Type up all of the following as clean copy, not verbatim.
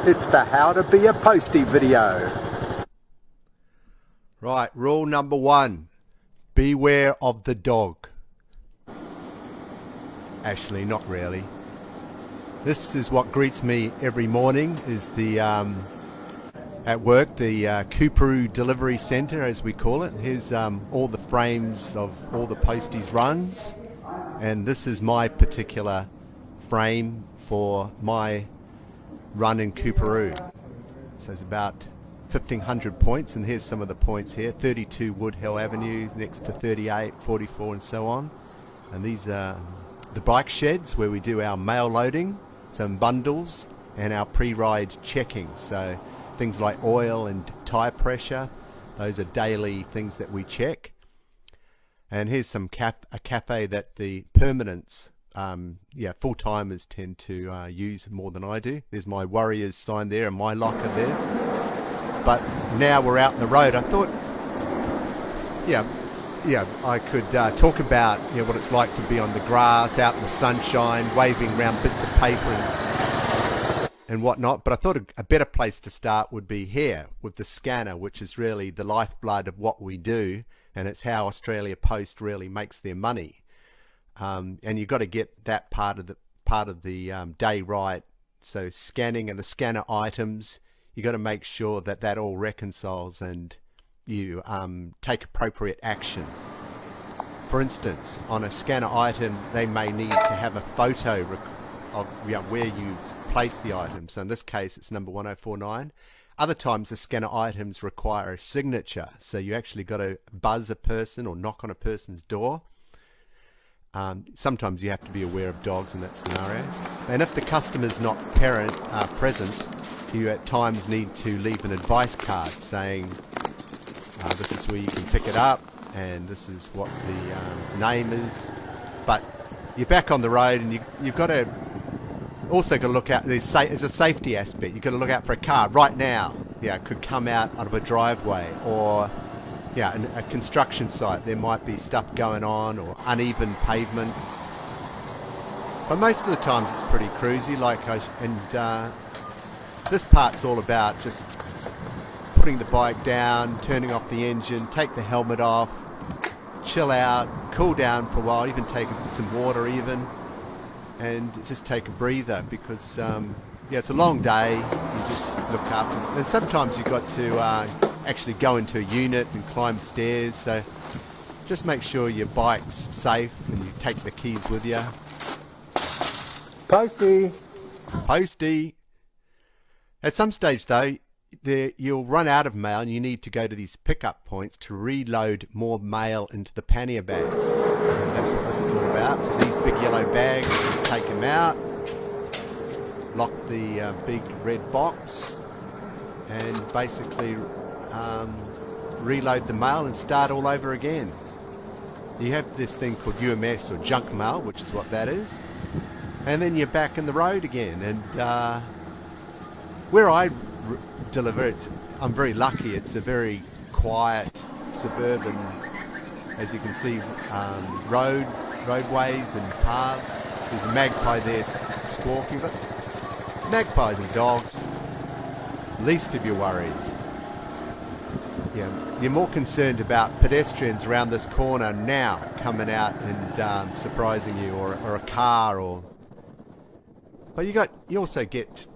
It's the How to Be a Postie video. Right, rule number 1, beware of the dog. Actually, not really. This is what greets me every morning, is the at work, the Cooperoo Delivery Centre, as we call it. Here's all the frames of all the posties runs, and this is my particular frame for my run in Cooperoo. So it's about 1,500 points, and here's some of the points here. 32 Woodhill Avenue, next to 38, 44 and so on. And these are the bike sheds where we do our mail loading, some bundles, and our pre-ride checking. So things like oil and tyre pressure, those are daily things that we check. And here's some a cafe that the permanents, full-timers tend to use more than I do. There's my Warriors sign there and my locker there. But now we're out in the road, I thought, I could talk about what it's like to be on the grass, out in the sunshine, waving around bits of paper and whatnot. But I thought a better place to start would be here with the scanner, which is really the lifeblood of what we do, and it's how Australia Post really makes their money. And you've got to get that part of the day right. So scanning and the scanner items, you got to make sure that that all reconciles and you take appropriate action. For instance, on a scanner item, they may need to have a photo of where you place the item. So in this case, it's number 1049. Other times, the scanner items require a signature. So you actually got to buzz a person or knock on a person's door. Sometimes you have to be aware of dogs in that scenario. And if the customer's not present, you at times need to leave an advice card saying this is where you can pick it up and this is what the name is. But you're back on the road, and you've got to also got to look out. There's a safety aspect. You've got to look out for a car right now. It could come out of a driveway, or a construction site. There might be stuff going on, or uneven pavement. But most of the times it's pretty cruisy. This part's all about just putting the bike down, turning off the engine, take the helmet off, chill out, cool down for a while, even take some water even, and just take a breather, because it's a long day. You just look up, and sometimes you've got to actually go into a unit and climb stairs. So just make sure your bike's safe and you take the keys with you. Postie. At some stage though, you'll run out of mail and you need to go to these pickup points to reload more mail into the pannier bags. So that's what this is all about. So these big yellow bags, you take them out, lock the big red box, and basically reload the mail and start all over again. You have this thing called UMS, or junk mail, which is what that is, and then you're back in the road again. And where I deliver, I'm very lucky. It's a very quiet suburban, as you can see, roadways and paths. There's a magpie there squawking, but magpies and dogs, least of your worries. You're more concerned about pedestrians around this corner now coming out and surprising you, or a car, but you also get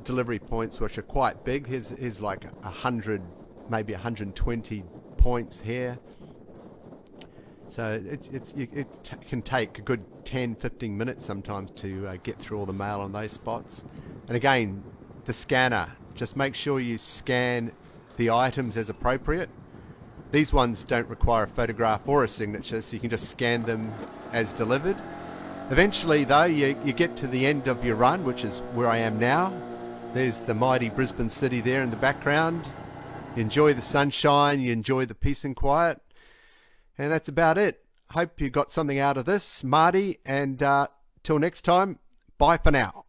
delivery points which are quite big. Here's like 100, maybe 120 points here. So it can take a good 10-15 minutes sometimes to get through all the mail on those spots. And again, the scanner, just make sure you scan the items as appropriate. These ones don't require a photograph or a signature, so you can just scan them as delivered. Eventually though, you get to the end of your run, which is where I am now. There's the mighty Brisbane city there in the background. You enjoy the sunshine, you enjoy the peace and quiet, and that's about it. Hope you got something out of this, Marty, and till next time, bye for now.